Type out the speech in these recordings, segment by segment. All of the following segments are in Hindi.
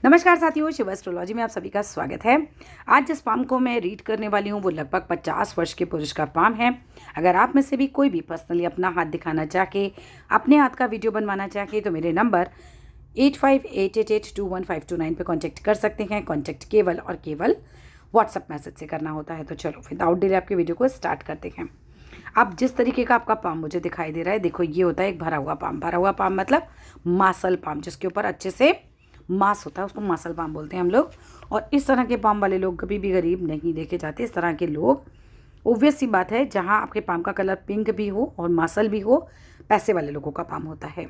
नमस्कार साथियों, शिव एस्ट्रोलॉजी में आप सभी का स्वागत है। आज जिस पाम को मैं रीड करने वाली हूँ वो लगभग 50 वर्ष के पुरुष का पाम है। अगर आप में से भी कोई भी पर्सनली अपना हाथ दिखाना चाहे, अपने हाथ का वीडियो बनवाना चाहे तो मेरे नंबर 8588821529 पे कांटेक्ट कर सकते हैं। कांटेक्ट केवल और केवल व्हाट्सएप मैसेज से करना होता है। तो चलो विदाउट डिले आपके वीडियो को स्टार्ट करते हैं। अब जिस तरीके का आपका पाम मुझे दिखाई दे रहा है, देखो ये होता है एक भरा हुआ पाम। भरा हुआ पाम मतलब मासल पाम, जिसके ऊपर अच्छे से मांस होता है, उसको मासल पाम बोलते हैं हम लोग। और इस तरह के पाम वाले लोग कभी भी गरीब नहीं देखे जाते। इस तरह के लोग, ऑब्वियस सी बात है, जहाँ आपके पाम का कलर पिंक भी हो और मासल भी हो, पैसे वाले लोगों का पाम होता है।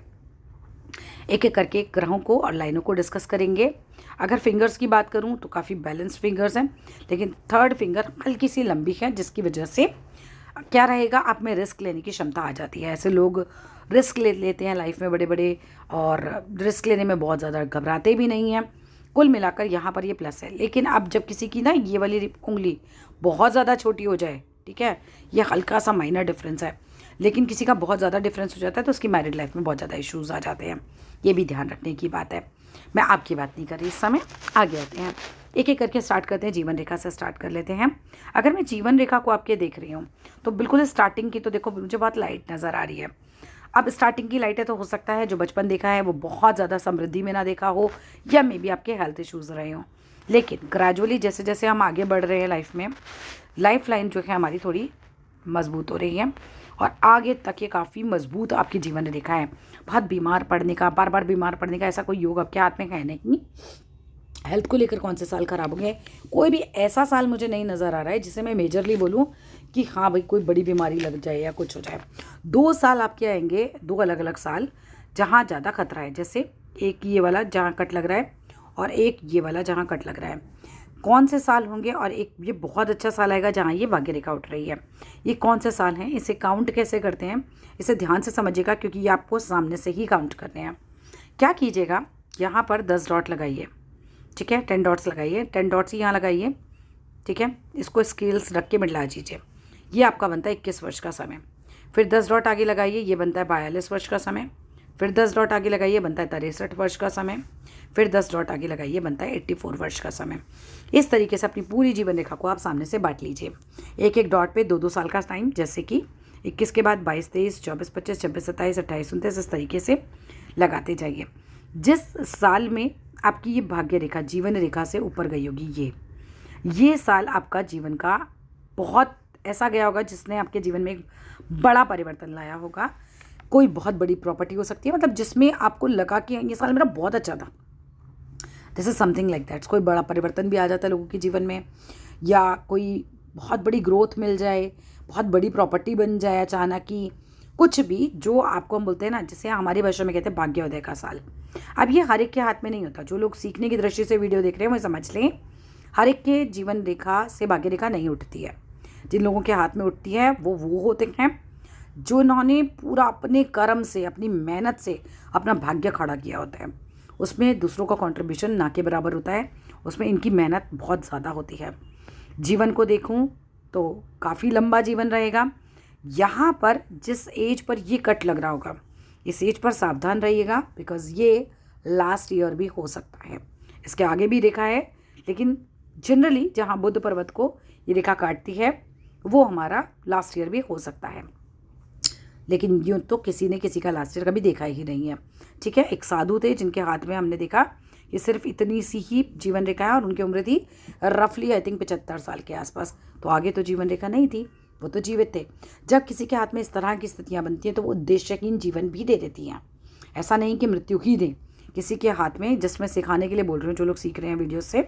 एक एक करके ग्रहों को और लाइनों को डिस्कस करेंगे। अगर फिंगर्स की बात करूं तो काफ़ी बैलेंस्ड फिंगर्स हैं, लेकिन थर्ड फिंगर हल्की सी लंबी है, जिसकी वजह से क्या रहेगा, आप में रिस्क लेने की क्षमता आ जाती है। ऐसे लोग रिस्क ले लेते हैं लाइफ में बड़े बड़े, और रिस्क लेने में बहुत ज़्यादा घबराते भी नहीं हैं। कुल मिलाकर यहाँ पर ये प्लस है। लेकिन अब जब किसी की ना ये वाली उंगली बहुत ज़्यादा छोटी हो जाए, ठीक है, ये हल्का सा माइनर डिफरेंस है, लेकिन किसी का बहुत ज़्यादा डिफरेंस हो जाता है तो उसकी मैरिड लाइफ में बहुत ज़्यादा इश्यूज़ आ जाते हैं। ये भी ध्यान रखने की बात है। मैं आपकी बात नहीं कर रही इस समय, आगे आते हैं। एक एक करके स्टार्ट करते हैं। जीवन रेखा से स्टार्ट कर लेते हैं। अगर मैं जीवन रेखा को आपके देख रही हूँ तो बिल्कुल स्टार्टिंग की तो देखो मुझे बहुत लाइट नज़र आ रही है। अब स्टार्टिंग की लाइट है तो हो सकता है जो बचपन देखा है वो बहुत ज़्यादा समृद्धि में ना देखा हो, या मे बी आपके हेल्थ इश्यूज़ रहे हों। लेकिन ग्रेजुअली जैसे जैसे हम आगे बढ़ रहे हैं लाइफ में, लाइफ लाइन जो है हमारी थोड़ी मजबूत हो रही है, और आगे तक ये काफ़ी मजबूत आपकी जीवन रेखा है। बहुत बीमार पड़ने का, बार बार बीमार पड़ने का ऐसा कोई योग आपके हाथ में है नहीं। हेल्थ को लेकर कौन से साल खराब होंगे, कोई भी ऐसा साल मुझे नहीं नज़र आ रहा है जिसे मैं मेजरली बोलूँ कि हाँ भाई कोई बड़ी बीमारी लग जाए या कुछ हो जाए। 2 साल आपके आएंगे, 2 अलग अलग साल, जहाँ ज़्यादा खतरा है। जैसे एक ये वाला जहाँ कट लग रहा है और एक ये वाला जहाँ कट लग रहा है। कौन से साल होंगे, और एक ये बहुत अच्छा साल आएगा जहाँ ये भाग्य रेखा उठ रही है। ये कौन से साल हैं, इसे काउंट कैसे करते हैं, इसे ध्यान से समझिएगा, क्योंकि ये आपको सामने से ही काउंट करने हैं। क्या कीजिएगा, यहाँ पर 10 डॉट लगाइए, ठीक है, 10 डॉट्स लगाइए, 10 डॉट्स यहाँ लगाइए, ठीक है। इसको स्केल्स रख के मिला दीजिए। ये आपका बनता है 21 वर्ष का समय। फिर 10 डॉट आगे लगाइए, ये बनता है 42 वर्ष का समय। फिर 10 डॉट आगे लगाइए, बनता है 63 वर्ष का समय। फिर 10 डॉट आगे लगाइए, बनता है 84 वर्ष का समय। इस तरीके से अपनी पूरी जीवन रेखा को आप सामने से बांट लीजिए। एक एक डॉट पे 2-2 साल का टाइम, जैसे कि 21 के बाद 22, 23, 24, 25, 26, 27, 28, 29, इस तरीके से लगाते जाइए। जिस साल में आपकी ये भाग्य रेखा जीवन रेखा से ऊपर गई होगी, ये साल आपका जीवन का बहुत ऐसा गया होगा जिसने आपके जीवन में एक बड़ा परिवर्तन लाया होगा। कोई बहुत बड़ी प्रॉपर्टी हो सकती है, मतलब जिसमें आपको लगा कि ये साल मेरा बहुत अच्छा था। This is something like that. कोई बड़ा परिवर्तन भी आ जाता है लोगों के जीवन में, या कोई बहुत बड़ी ग्रोथ मिल जाए, बहुत बड़ी प्रॉपर्टी बन जाए अचानक की, कुछ भी जो आपको हम बोलते हैं ना, जिसे हमारी भाषा में कहते हैं भाग्योदय का साल। अब ये हर एक के हाथ में नहीं होता। जो लोग सीखने की दृष्टि से वीडियो देख रहे हैं वो समझ लें, हर एक के जीवन रेखा से भाग्य रेखा नहीं उठती है। जिन लोगों के हाथ में उठती है वो होते हैं जो उन्होंने पूरा अपने कर्म से, अपनी मेहनत से अपना भाग्य खड़ा किया होता है। उसमें दूसरों का कंट्रीब्यूशन ना के बराबर होता है, उसमें इनकी मेहनत बहुत ज़्यादा होती है। जीवन को देखूं तो काफ़ी लंबा जीवन रहेगा। यहाँ पर जिस एज पर ये कट लग रहा होगा, इस एज पर सावधान रहिएगा, बिकॉज ये लास्ट ईयर भी हो सकता है। इसके आगे भी रेखा है, लेकिन जनरली जहाँ बुध पर्वत को ये रेखा काटती है वो हमारा लास्ट ईयर भी हो सकता है। लेकिन यूँ तो किसी ने किसी का लास्ट ईयर कभी देखा ही नहीं है, ठीक है। एक साधु थे जिनके हाथ में हमने देखा ये सिर्फ इतनी सी ही जीवन रेखा है, और उनकी उम्र थी रफली आई थिंक 75 साल के आसपास। तो आगे तो जीवन रेखा नहीं थी, वो तो जीवित थे। जब किसी के हाथ में इस तरह की स्थितियाँ बनती हैं तो वो उद्देश्यहीन जीवन भी दे देती हैं। ऐसा नहीं कि मृत्यु ही दें किसी के हाथ में। जिसमें सिखाने के लिए बोल रही हूँ, जो लोग सीख रहे हैं वीडियो से,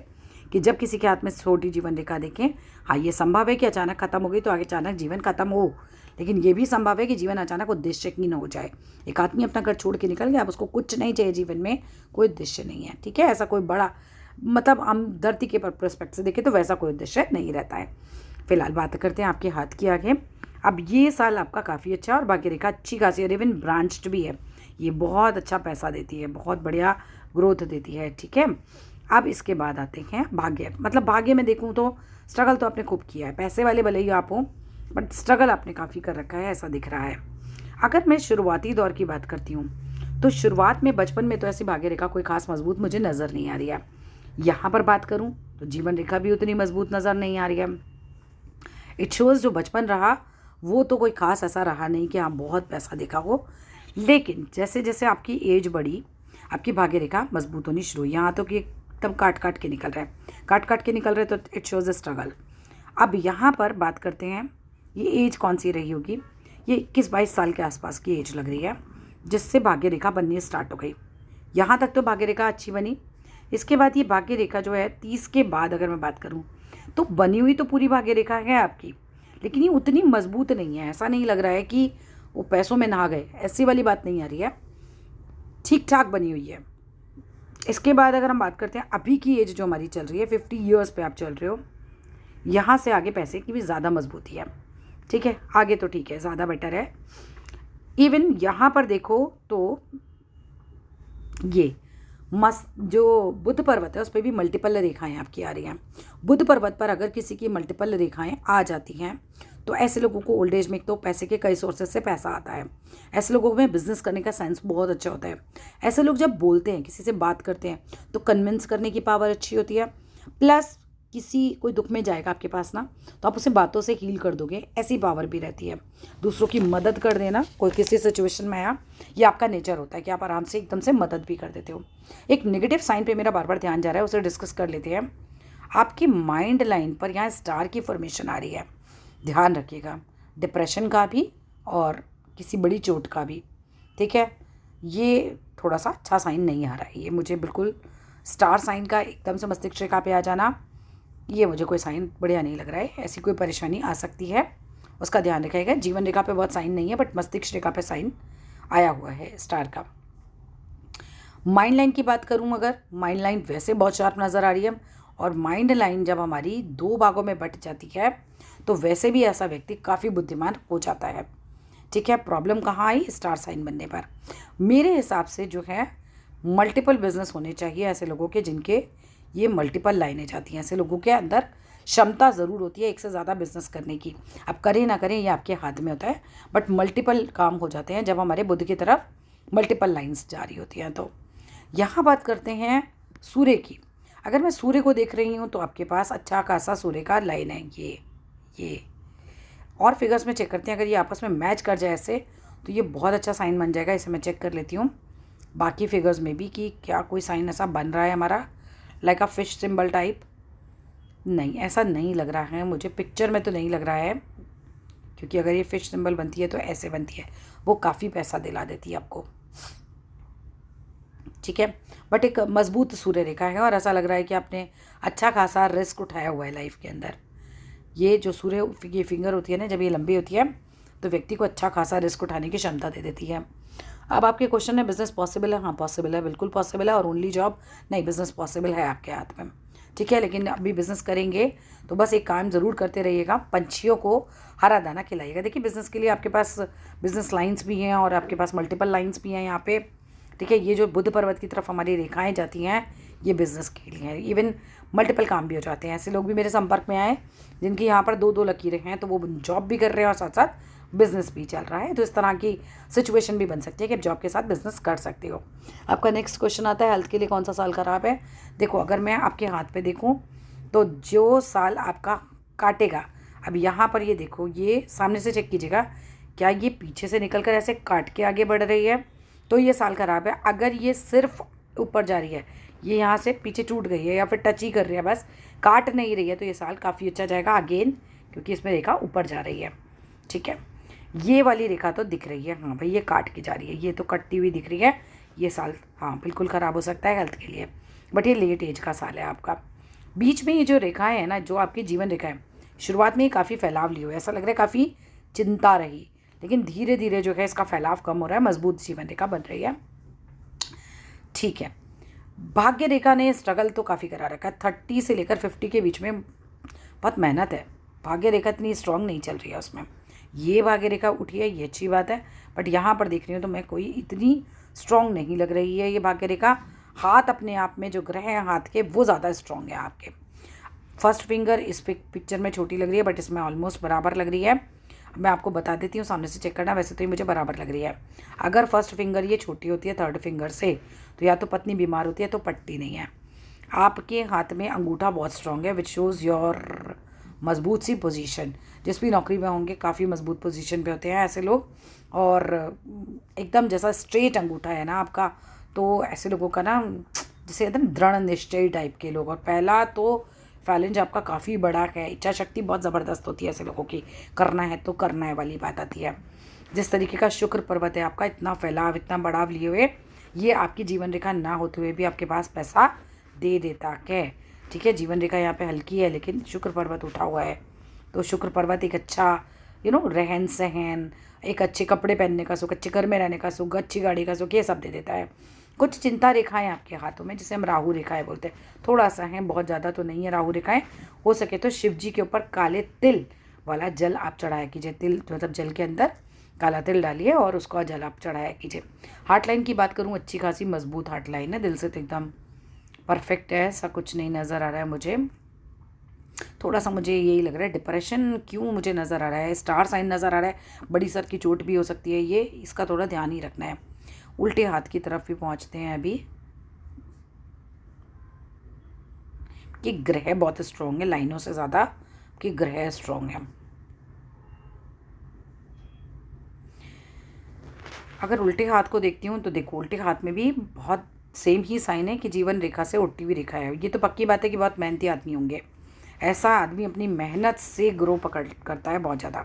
कि जब किसी के हाथ में छोटी जीवन रेखा देखें, हाँ ये संभव है कि अचानक खत्म हो गई तो आगे अचानक जीवन खत्म हो, लेकिन ये भी संभव है कि जीवन अचानक उद्देश्यहीन हो जाए। एक आदमी अपना घर छोड़ के निकल गया, अब उसको कुछ नहीं चाहिए जीवन में, कोई उद्देश्य नहीं है, ठीक है। ऐसा कोई बड़ा, मतलब हम धरती के परस्पेक्ट से देखें तो वैसा कोई उद्देश्य नहीं रहता है। फिलहाल बात करते हैं आपके हाथ की आगे। अब ये साल आपका काफ़ी अच्छा, और भाग्य रेखा अच्छी खासी, और इवन ब्रांच्ड भी है। ये बहुत अच्छा पैसा देती है, बहुत बढ़िया ग्रोथ देती है, ठीक है। अब इसके बाद आते हैं भाग्य। मतलब भाग्य में देखूँ तो स्ट्रगल तो आपने खूब किया है, पैसे वाले भले ही आप हो, बट स्ट्रगल आपने काफ़ी कर रखा है, ऐसा दिख रहा है। अगर मैं शुरुआती दौर की बात करती हूँ तो शुरुआत में बचपन में तो ऐसी भाग्य रेखा कोई खास मजबूत मुझे नज़र नहीं आ रही है। यहाँ पर बात करूँ तो जीवन रेखा भी उतनी मजबूत नज़र नहीं आ रही है। इट शोज़ जो बचपन रहा वो तो कोई खास ऐसा रहा नहीं कि हाँ बहुत पैसा देखा हो, लेकिन जैसे जैसे आपकी एज बढ़ी आपकी भाग्य रेखा मजबूत होनी शुरू हुई। यहाँ तो कि एकदम काट काट के निकल रहा है, काट काट के निकल रहे, तो इट शोज़ अ स्ट्रगल। अब यहाँ पर बात करते हैं ये एज कौन सी रही होगी। ये 21-22 साल के आसपास की एज लग रही है जिससे भाग्य रेखा बननी स्टार्ट हो गई। यहाँ तक तो भाग्य रेखा अच्छी बनी। इसके बाद ये भाग्य रेखा जो है 30 के बाद अगर मैं बात करूँ तो बनी हुई तो पूरी भाग्य रेखा है आपकी, लेकिन ये उतनी मजबूत नहीं है। ऐसा नहीं लग रहा है कि वो पैसों में नहा गए, ऐसी वाली बात नहीं आ रही है, ठीक ठाक बनी हुई है। इसके बाद अगर हम बात करते हैं अभी की एज जो हमारी चल रही है 50 ईयर्स पे आप चल रहे हो, यहाँ से आगे पैसे की भी ज़्यादा मजबूती है। ठीक है, आगे तो ठीक है, ज़्यादा बेटर है। इवन यहाँ पर देखो तो ये जो बुध पर्वत है उस पर भी मल्टीपल रेखाएं आपकी आ रही हैं। बुध पर्वत पर अगर किसी की मल्टीपल रेखाएं आ जाती हैं तो ऐसे लोगों को ओल्ड एज में एक तो पैसे के कई सोर्सेज से पैसा आता है। ऐसे लोगों में बिजनेस करने का सेंस बहुत अच्छा होता है। ऐसे लोग जब बोलते हैं, किसी से बात करते हैं तो कन्विंस करने की पावर अच्छी होती है। प्लस किसी कोई दुख में जाएगा आपके पास ना, तो आप उसे बातों से हील कर दोगे, ऐसी पावर भी रहती है। दूसरों की मदद कर देना, कोई किसी सिचुएशन में आया, ये आपका नेचर होता है कि आप आराम से एकदम से मदद भी कर देते हो। एक नेगेटिव साइन पे मेरा बार बार ध्यान जा रहा है, उसे डिस्कस कर लेते हैं। आपकी माइंड लाइन पर यहाँ स्टार की फॉर्मेशन आ रही है, ध्यान रखिएगा, डिप्रेशन का भी और किसी बड़ी चोट का भी। ठीक है, ये थोड़ा सा अच्छा साइन नहीं आ रहा है। ये मुझे बिल्कुल स्टार साइन का एकदम से मस्तिष्क रेखा पे आ जाना, ये मुझे कोई साइन बढ़िया नहीं लग रहा है। ऐसी कोई परेशानी आ सकती है, उसका ध्यान रखिएगा। जीवन रेखा पे बहुत साइन नहीं है, बट मस्तिष्क रेखा पे साइन आया हुआ है स्टार का। माइंड लाइन की बात करूं, अगर माइंड लाइन वैसे बहुत शार्प नज़र आ रही है, और माइंड लाइन जब हमारी 2 भागों में बट जाती है तो वैसे भी ऐसा व्यक्ति काफ़ी बुद्धिमान हो जाता है। ठीक है, प्रॉब्लम कहाँ आई? स्टार साइन बनने पर। मेरे हिसाब से जो है मल्टीपल बिजनेस होने चाहिए ऐसे लोगों के जिनके ये मल्टीपल लाइनें जाती हैं। ऐसे लोगों के अंदर क्षमता ज़रूर होती है एक से ज़्यादा बिजनेस करने की। अब करें ना करें ये आपके हाथ में होता है, बट मल्टीपल काम हो जाते हैं जब हमारे बुद्ध की तरफ मल्टीपल लाइंस जारी होती हैं। तो यहाँ बात करते हैं सूर्य की। अगर मैं सूर्य को देख रही हूँ तो आपके पास अच्छा खासा सूर्य का लाइन है, ये और फिगर्स में चेक करते हैं। अगर ये आपस में मैच कर जाए ऐसे तो ये बहुत अच्छा साइन बन जाएगा। इसे मैं चेक कर लेती हूँ बाकी फिगर्स में भी कि क्या कोई साइन ऐसा बन रहा है हमारा, like a fish symbol type. नहीं, ऐसा नहीं लग रहा है मुझे, पिक्चर में तो नहीं लग रहा है, क्योंकि अगर ये फिश सिंबल बनती है तो ऐसे बनती है, वो काफ़ी पैसा दिला देती है आपको। ठीक है, बट एक मजबूत सूर्य रेखा है और ऐसा लग रहा है कि आपने अच्छा खासा रिस्क उठाया हुआ है लाइफ के अंदर। ये जो सूर्य ये फिंगर होती है ना, जब ये लंबी होती है तो व्यक्ति को अच्छा खासा रिस्क उठाने की क्षमता दे देती है। अब आपके क्वेश्चन है बिजनेस पॉसिबल है? हाँ पॉसिबल है, बिल्कुल पॉसिबल है। और ओनली जॉब नहीं, बिजनेस पॉसिबल है आपके हाथ में। ठीक है, लेकिन अभी बिजनेस करेंगे तो बस एक काम ज़रूर करते रहिएगा, पंछियों को हरा दाना खिलाइएगा। देखिए बिज़नेस के लिए आपके पास बिजनेस लाइंस भी हैं और आपके पास मल्टीपल लाइंस भी हैं यहाँ पे। ठीक है, ये जो बुध पर्वत की तरफ हमारी रेखाएं जाती हैं ये बिज़नेस के लिए हैं। इवन मल्टीपल काम भी हो जाते हैं। ऐसे लोग भी मेरे संपर्क में आए जिनकी यहाँ पर 2-2 लकीरें हैं, तो वो जॉब भी कर रहे हैं और साथ साथ बिज़नेस भी चल रहा है। तो इस तरह की सिचुएशन भी बन सकती है कि आप जॉब के साथ बिज़नेस कर सकते हो। आपका नेक्स्ट क्वेश्चन आता है हेल्थ के लिए कौन सा साल खराब है। देखो अगर मैं आपके हाथ पे देखूं तो जो साल आपका काटेगा, अब यहाँ पर ये देखो, ये सामने से चेक कीजिएगा, क्या ये पीछे से निकल कर ऐसे काट के आगे बढ़ रही है तो ये साल खराब है। अगर ये सिर्फ ऊपर जा रही है, ये यहाँ से पीछे टूट गई है या फिर टच ही कर रही है, बस काट नहीं रही है, तो ये साल काफ़ी अच्छा जाएगा अगेन, क्योंकि इसमें रेखा ऊपर जा रही है। ठीक है, ये वाली रेखा तो दिख रही है, हाँ भाई ये काट के जा रही है, ये तो कटती हुई दिख रही है। ये साल हाँ बिल्कुल ख़राब हो सकता है हेल्थ के लिए, बट ये लेट एज का साल है आपका। बीच में ये जो रेखाएं हैं ना, जो आपकी जीवन रेखा है, शुरुआत में ये काफ़ी फैलाव ली हुई है, ऐसा लग रहा है काफ़ी चिंता रही, लेकिन धीरे धीरे जो है इसका फैलाव कम हो रहा है, मजबूत जीवन रेखा बन रही है। ठीक है, भाग्य रेखा ने स्ट्रगल तो काफ़ी करा रखा है। 30 से लेकर 50 के बीच में बहुत मेहनत है। भाग्य रेखा इतनी स्ट्रांग नहीं चल रही है उसमें। ये भाग्य रेखा उठी है, ये अच्छी बात है, बट यहाँ पर देख रही हूँ तो मैं कोई इतनी स्ट्रांग नहीं लग रही है ये भाग्य रेखा। हाथ अपने आप में जो ग्रह हैं हाथ के, वो ज़्यादा स्ट्रांग है आपके। फर्स्ट फिंगर इस पिक्चर में छोटी लग रही है, बट इसमें ऑलमोस्ट बराबर लग रही है। मैं आपको बता देती हूँ, सामने से चेक करना। वैसे तो ये मुझे बराबर लग रही है। अगर फर्स्ट फिंगर ये छोटी होती है थर्ड फिंगर से, तो या तो पत्नी बीमार होती है तो पट्टी नहीं है। आपके हाथ में अंगूठा बहुत स्ट्रांग है, विच शोज़ योर मजबूत सी पोजीशन। जिस भी नौकरी में होंगे काफ़ी मजबूत पोजीशन पे होते हैं ऐसे लोग। और एकदम जैसा स्ट्रेट अंगूठा है ना आपका, तो ऐसे लोगों का ना जैसे एकदम दृढ़ निश्चय टाइप के लोग। और पहला तो फैलेंज आपका काफ़ी बड़ा है, इच्छा शक्ति बहुत ज़बरदस्त होती है ऐसे लोगों की, करना है तो करना है वाली बात आती है। जिस तरीके का शुक्र पर्वत है आपका, इतना फैलाव इतना बढ़ाव लिए हुए, ये आपकी जीवन रेखा ना होते हुए भी आपके पास पैसा दे देता है। ठीक है, जीवन रेखा यहाँ पे हल्की है लेकिन शुक्र पर्वत उठा हुआ है। तो शुक्र पर्वत एक अच्छा रहन सहन, एक अच्छे कपड़े पहनने का सुख, अच्छे घर में रहने का सुख, अच्छी गाड़ी का सुख, ये सब दे देता है। कुछ चिंता रेखाएं आपके हाथों में, जिसे हम राहु रेखाएं बोलते हैं, थोड़ा सा है, बहुत ज़्यादा तो नहीं है राहु रेखाएं। हो सके तो शिव जी के ऊपर काले तिल वाला जल आप चढ़ाया कीजिए। तिल मतलब जल के अंदर काला तिल डालिए और उसका जल आप चढ़ाया कीजिए। हार्ट लाइन की बात करूँ, अच्छी खासी मजबूत हार्ट लाइन है, दिल से तो एकदम परफेक्ट है, ऐसा कुछ नहीं नज़र आ रहा है मुझे। थोड़ा सा मुझे यही लग रहा है डिप्रेशन क्यों मुझे नज़र आ रहा है, स्टार साइन नज़र आ रहा है, बड़ी सर की चोट भी हो सकती है, ये इसका थोड़ा ध्यान ही रखना है। उल्टे हाथ की तरफ भी पहुंचते हैं अभी। कि ग्रह बहुत स्ट्रॉन्ग है, लाइनों से ज़्यादा कि ग्रह स्ट्रॉन्ग है। अगर उल्टे हाथ को देखती हूँ तो देखो, उल्टे हाथ में भी बहुत सेम ही साइन है कि जीवन रेखा से उल्टी हुई रेखा है। ये तो पक्की बात है कि बहुत मेहनती आदमी होंगे। ऐसा आदमी अपनी मेहनत से ग्रो पकड़ करता है बहुत ज़्यादा।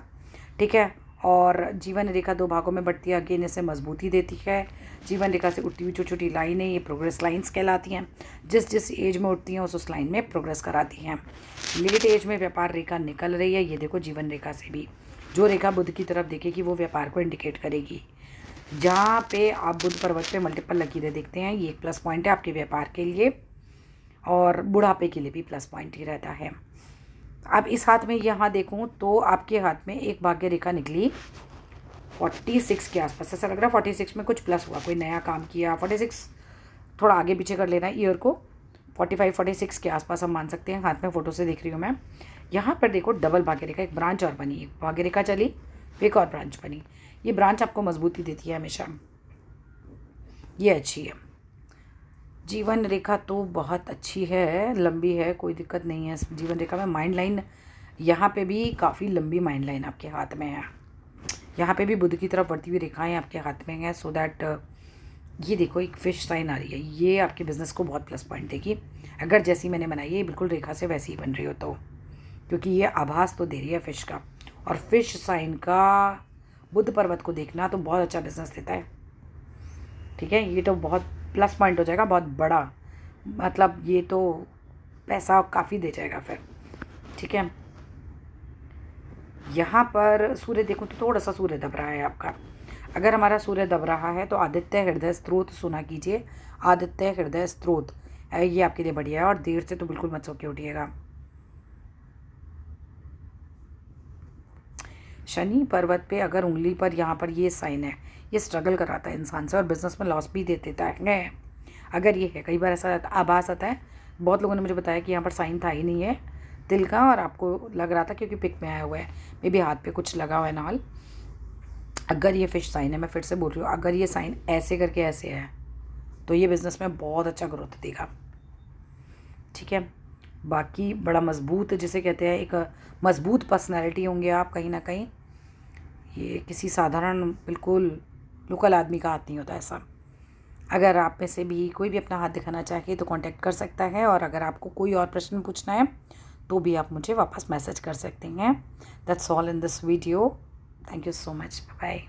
ठीक है, और जीवन रेखा दो भागों में बढ़ती है, अगेन इसे मजबूती देती है। जीवन रेखा से उठती हुई छोटी छोटी लाइनें, ये प्रोग्रेस लाइंस कहलाती हैं। जिस जिस एज में उठती हैं उस लाइन में प्रोग्रेस कराती हैं। लेट एज में व्यापार रेखा निकल रही है, ये देखो जीवन रेखा से भी जो रेखा बुध की तरफ देखेगी वो व्यापार को इंडिकेट करेगी। जहाँ पे आप बुध पर्वत पे मल्टीपल लकीरें देखते हैं, ये एक प्लस पॉइंट है आपके व्यापार के लिए, और बुढ़ापे के लिए भी प्लस पॉइंट ही रहता है। अब इस हाथ में यहाँ देखूँ तो आपके हाथ में एक भाग्य रेखा निकली 46 के आसपास। ऐसा लग रहा है 46 में कुछ प्लस हुआ, कोई नया काम किया। 46 थोड़ा आगे पीछे कर लेना है ईयर को, 45-46 के आसपास हम मान सकते हैं। हाथ में फ़ोटो से देख रही हूँ मैं। यहाँ पर देखो डबल भाग्य रेखा, एक ब्रांच और बनी, एक भाग्य रेखा चली, एक और ब्रांच बनी। ये ब्रांच आपको मजबूती देती है हमेशा, ये अच्छी है। जीवन रेखा तो बहुत अच्छी है, लंबी है, कोई दिक्कत नहीं है जीवन रेखा में। माइंड लाइन यहाँ पे भी काफ़ी लंबी माइंड लाइन आपके हाथ में है। यहाँ पे भी बुध की तरफ बढ़ती हुई रेखाएं आपके हाथ में हैं। सो दैट ये देखो एक फिश साइन आ रही है, ये आपके बिज़नेस को बहुत प्लस पॉइंट देगी। अगर जैसी मैंने बनाई है बिल्कुल रेखा से वैसी ही बन रही हो तो, क्योंकि ये आभास तो दे रही है फिश का। और फिश साइन का बुध पर्वत को देखना तो बहुत अच्छा बिजनेस देता है। ठीक है, ये तो बहुत प्लस पॉइंट हो जाएगा, बहुत बड़ा, मतलब ये तो पैसा काफ़ी दे जाएगा फिर। ठीक है, यहाँ पर सूर्य देखो तो थोड़ा सा सूर्य दब रहा है आपका। अगर हमारा सूर्य दब रहा है तो आदित्य हृदय स्त्रोत सुना कीजिए। आदित्य हृदय स्त्रोत ये आपके लिए बढ़िया है, और देर से तो बिल्कुल मत सो के उठिएगा। शनि पर्वत पे अगर उंगली पर यहाँ पर ये साइन है, ये स्ट्रगल कराता है इंसान से और बिजनेस में लॉस भी दे देता है। अगर ये है, कई बार ऐसा आभास आता है, बहुत लोगों ने मुझे बताया कि यहाँ पर साइन था ही नहीं है तिल का, और आपको लग रहा था क्योंकि पिक में आया हुआ है, मे बी हाथ पे कुछ लगा हुआ है नाल। अगर ये फिश साइन है, मैं फिर से बोल रही हूँ, अगर ये साइन ऐसे करके ऐसे है तो ये बिज़नेस में बहुत अच्छा ग्रोथ देगा। ठीक है, बाकी बड़ा मजबूत जिसे कहते हैं, एक मजबूत पर्सनैलिटी होंगे आप कहीं ना कहीं। ये किसी साधारण बिल्कुल लोकल आदमी का हाथ नहीं होता ऐसा। अगर आप में से भी कोई भी अपना हाथ दिखाना चाहे तो कांटेक्ट कर सकता है, और अगर आपको कोई और प्रश्न पूछना है तो भी आप मुझे वापस मैसेज कर सकते हैं। That's all in this video. Thank you so much, bye.